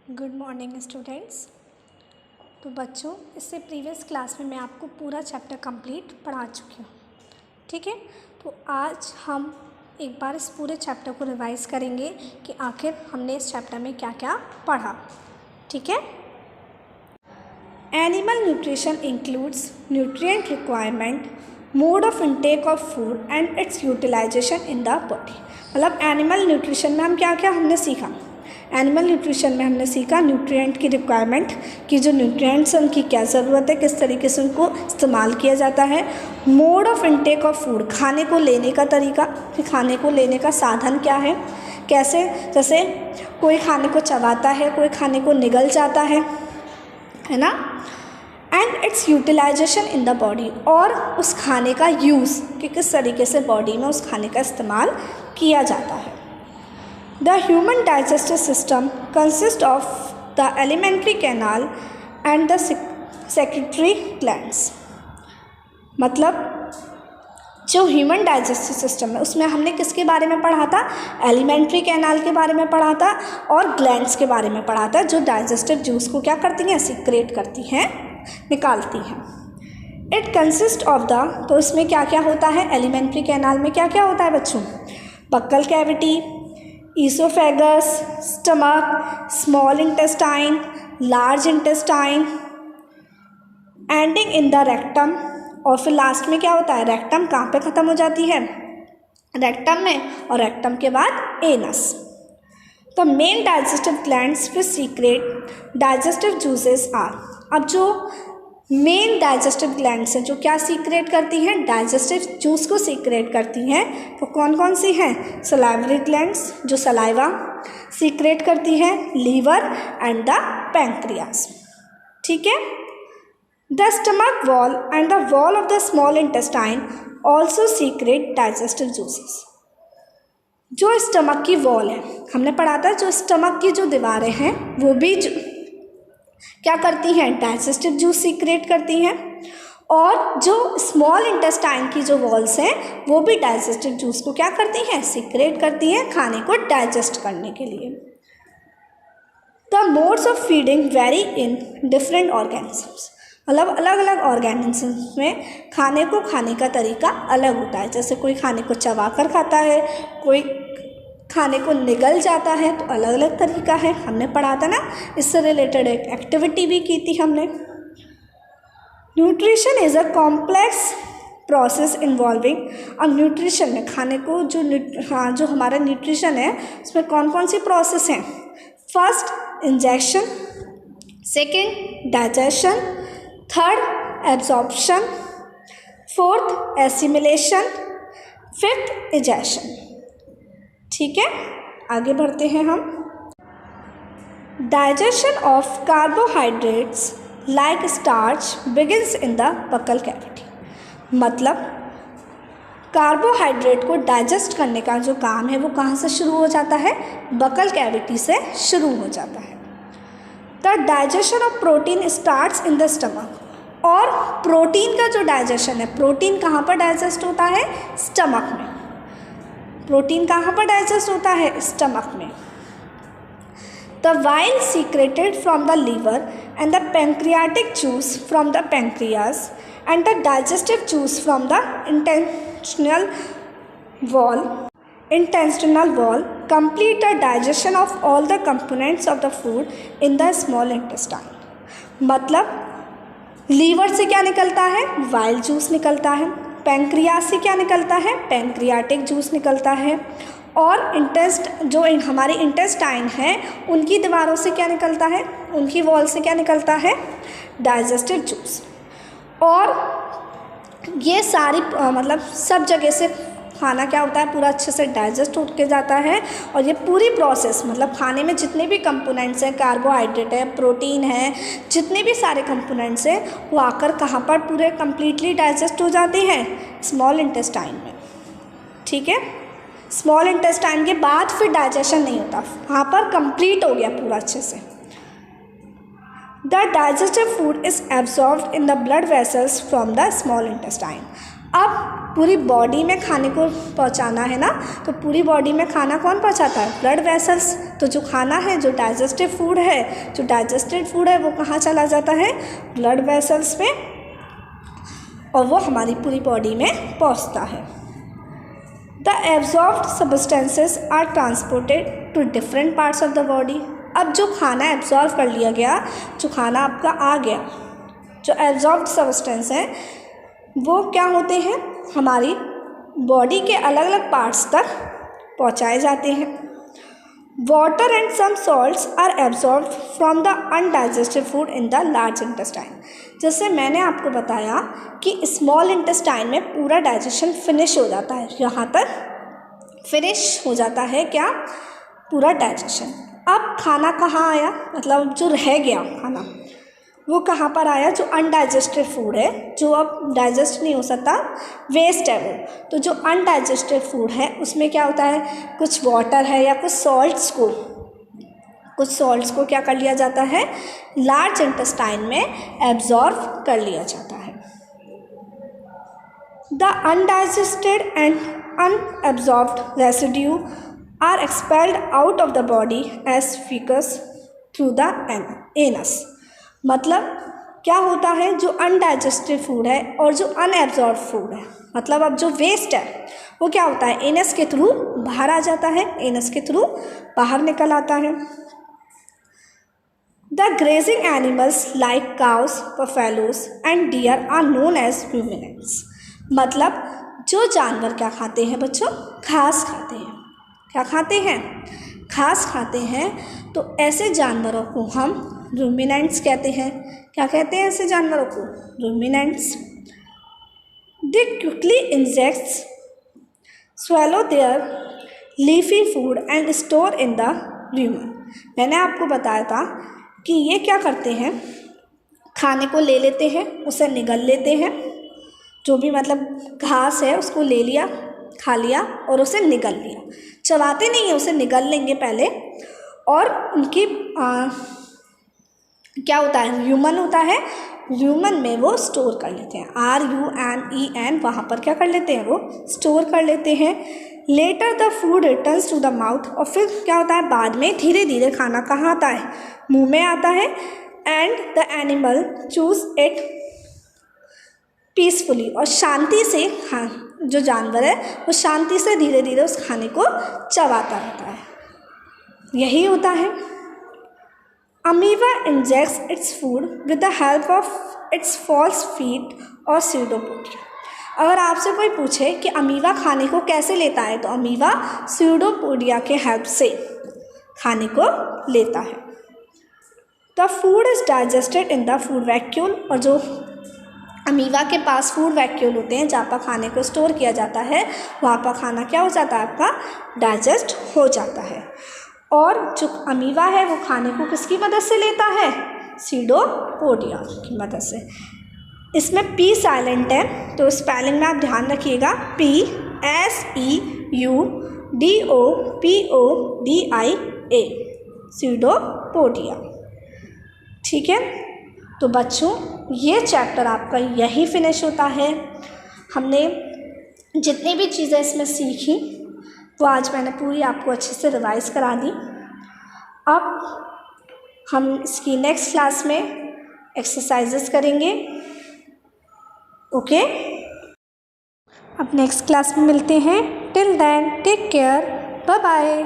Good morning students. तो बच्चों, इससे प्रीवियस क्लास में मैं आपको पूरा चैप्टर कंप्लीट पढ़ा चुकी हूँ। ठीक है, तो आज हम एक बार इस पूरे चैप्टर को रिवाइज़ करेंगे कि आखिर हमने इस चैप्टर में क्या क्या पढ़ा। ठीक है। Animal nutrition includes nutrient requirement, mode of intake of food and its utilisation in the body. मतलब एनिमल न्यूट्रिशन में हम क्या क्या हमने सीखा। एनिमल न्यूट्रिशन में हमने सीखा न्यूट्रिएंट की रिक्वायरमेंट, कि जो न्यूट्रिएंट्स हैं उनकी क्या ज़रूरत है, किस तरीके से उनको इस्तेमाल किया जाता है। Mode of intake of food, खाने को लेने का तरीका, कि खाने को लेने का साधन क्या है, कैसे, जैसे कोई खाने को चबाता है, कोई खाने को निगल जाता है ना। And its utilisation in the body, और उस खाने का यूज़, कि किस तरीके से बॉडी में उस खाने का इस्तेमाल किया जाता है। The human digestive system consists of the alimentary canal and the secretory glands। मतलब जो ह्यूमन डाइजेस्टिव सिस्टम है उसमें हमने किसके बारे में पढ़ा था, एलिमेंट्री कैनाल के बारे में पढ़ा था और ग्लैंड्स के बारे में पढ़ा था, जो डाइजेस्टिव जूस को क्या करती हैं, सीक्रेट करती हैं, निकालती हैं। इट कंसिस्ट ऑफ द, तो इसमें क्या क्या होता है, एलिमेंट्री कैनाल में क्या क्या होता है बच्चों, buccal cavity, oesophagus, stomach, small intestine, large intestine, ending in the rectum, और फिर लास्ट में क्या होता है, रेक्टम कहाँ पे ख़त्म हो जाती है, रेक्टम में, और रेक्टम के बाद एनस। तो main digestive glands which secrete digestive juices are. अब जो मेन डाइजेस्टिव ग्लैंड्स हैं जो क्या सीक्रेट करती हैं, डाइजेस्टिव जूस को सीक्रेट करती हैं, वो कौन कौन सी हैं, सलाइवरी ग्लैंड्स जो सलाइवा सीक्रेट करती हैं, लीवर एंड द पैंक्रियास। ठीक है। The stomach wall and the wall of the small intestine also secret digestive juices. जो स्टमक की वॉल है, हमने पढ़ा था, जो स्टमक की जो दीवारें हैं वो भी क्या करती हैं, डाइजेस्टिव जूस सीक्रेट करती हैं, और जो स्मॉल इंटेस्टाइन की जो वॉल्स हैं वो भी डाइजेस्टिव जूस को क्या करती हैं, सीक्रेट करती हैं, खाने को डाइजेस्ट करने के लिए। The modes of feeding very in different organisms. मतलब अलग अलग ऑर्गेनिजम्स में खाने को खाने का तरीका अलग होता है। जैसे कोई खाने को चबा कर खाता है, कोई खाने को निगल जाता है, तो अलग अलग तरीका है, हमने पढ़ा था ना। इससे रिलेटेड एक एक्टिविटी भी की थी हमने। Nutrition is a complex process involving. अब न्यूट्रिशन में खाने को जो हमारा न्यूट्रिशन है उसमें कौन कौन सी प्रोसेस हैं, first injection, second digestion, third absorption, fourth assimilation, fifth egestion. ठीक है, आगे बढ़ते हैं हम। Digestion of carbohydrates like starch begins in the buccal cavity. मतलब कार्बोहाइड्रेट को डाइजेस्ट करने का जो काम है वो कहाँ से शुरू हो जाता है, बक्कल कैविटी से शुरू हो जाता है। The digestion of protein starts in the stomach. और प्रोटीन का जो डाइजेशन है, प्रोटीन कहाँ पर डाइजेस्ट होता है, स्टमक में। प्रोटीन कहाँ पर डाइजेस्ट होता है, स्टमक में। The bile secreted from the liver and the pancreatic juice from the pancreas and the digestive juice from the intestinal wall complete the digestion of all the components of the food in the small intestine। मतलब liver से क्या निकलता है, while juice निकलता है, pancreas से क्या निकलता है, पैंक्रियाटिक जूस निकलता है, और जो हमारी इंटेस्टाइन है उनकी दीवारों से क्या निकलता है, उनकी वॉल से क्या निकलता है, डाइजेस्टिव जूस। और ये सारी मतलब सब जगह से खाना क्या होता है, पूरा अच्छे से डाइजेस्ट होके जाता है। और ये पूरी प्रोसेस मतलब खाने में जितने भी कंपोनेंट्स हैं, कार्बोहाइड्रेट है, प्रोटीन है, जितने भी सारे कंपोनेंट्स हैं वो आकर कहाँ पर पूरे कंप्लीटली डाइजेस्ट हो जाते हैं, स्मॉल इंटेस्टाइन में। ठीक है, स्मॉल इंटेस्टाइन के बाद फिर डाइजेशन नहीं होता, वहाँ पर कंप्लीट हो गया पूरा अच्छे से। The digestive food is absorbed in the blood vessels from the small intestine. अब पूरी बॉडी में खाने को पहुंचाना है ना, तो पूरी बॉडी में खाना कौन पहुंचाता है? Blood vessels. तो जो खाना है, जो डाइजेस्टेड फूड है वो कहाँ चला जाता है? ब्लड वेसल्स में, और वो हमारी पूरी बॉडी में पहुंचता है। The absorbed substances are transported to different parts of the body. अब जो खाना एब्जॉर्व कर लिया गया, जो खाना आपका आ गया, जो एब्जॉर्ब्ड सब्सटेंस है वो क्या होते हैं? हमारी बॉडी के अलग अलग पार्ट्स तक पहुंचाए जाते हैं। Water and some salts are absorbed from the undigested food in the large intestine. जैसे मैंने आपको बताया कि स्मॉल इंटेस्टाइन में पूरा डाइजेशन फिनिश हो जाता है, यहाँ तक फिनिश हो जाता है क्या? पूरा डाइजेशन। अब खाना कहाँ आया? मतलब जो रह गया खाना वो कहाँ पर आया? जो अनडाइजेस्टेड फूड है, जो अब डाइजेस्ट नहीं हो सकता, वेस्ट है वो। तो जो अनडाइजेस्टेड फूड है उसमें क्या होता है? कुछ वाटर है या कुछ सॉल्ट्स को क्या कर लिया जाता है? लार्ज इंटेस्टाइन में एब्जॉर्ब कर लिया जाता है। The undigested and unabsorbed residue are expelled out of the body as faeces through the anus. मतलब क्या होता है? जो अनडाइजेस्टेड फूड है और जो अनएब्जॉर्ब फूड है, मतलब अब जो वेस्ट है वो क्या होता है? एनस के थ्रू बाहर आ जाता है, एनस के थ्रू बाहर निकल आता है। The grazing animals like cows, buffaloes and deer are known as ruminants. मतलब जो जानवर क्या खाते हैं बच्चों? घास खाते हैं। क्या खाते हैं? घास खाते हैं। तो ऐसे जानवरों को हम रूमिनेंट्स कहते हैं। क्या कहते हैं ऐसे जानवरों को? Ruminants. They quickly insects swallow their leafy food and store in the rumen। मैंने आपको बताया था कि ये क्या करते हैं? खाने को ले लेते हैं, उसे निगल लेते हैं, जो भी मतलब घास है उसको ले लिया, खा लिया और उसे निगल लिया। चबाते नहीं है, उसे निगल लेंगे पहले, और उनकी क्या होता है? र्यूमन होता है, र्यूमन में वो स्टोर कर लेते हैं। RUMEN वहाँ पर क्या कर लेते हैं? वो स्टोर कर लेते हैं। Later the food returns to the mouth. और फिर क्या होता है? बाद में धीरे धीरे खाना कहाँ आता है? मुंह में आता है। And the animal choose it peacefully. और शांति से जो जानवर है वो शांति से धीरे धीरे उस खाने को चबाता रहता है। यही होता है। Amoeba injects its food with the help of its false feet और स्यूडोपोडिया। अगर आपसे कोई पूछे कि अमीबा खाने को कैसे लेता है, तो अमीबा स्यूडोपोडिया के हेल्प से खाने को लेता है। The food is digested in the food vacuole. और जो अमीबा के पास फूड वैक्यूल होते हैं, जहाँ पर खाने को स्टोर किया जाता है, वहाँ पर खाना क्या हो जाता है? आपका डाइजेस्ट हो जाता है। और जो अमीबा है वो खाने को किसकी मदद से लेता है? स्यूडोपोडिया की मदद से। इसमें P साइलेंट है, तो स्पेलिंग में आप ध्यान रखिएगा, PSEUDOPODIA, स्यूडोपोडिया। ठीक है, तो बच्चों ये चैप्टर आपका यही फिनिश होता है। हमने जितनी भी चीज़ें इसमें सीखी वो आज मैंने पूरी आपको अच्छे से रिवाइज करा दी। अब हम इसकी नेक्स्ट क्लास में एक्सरसाइजेस करेंगे। ओके, अब नेक्स्ट क्लास में मिलते हैं। Till then take care, bye bye.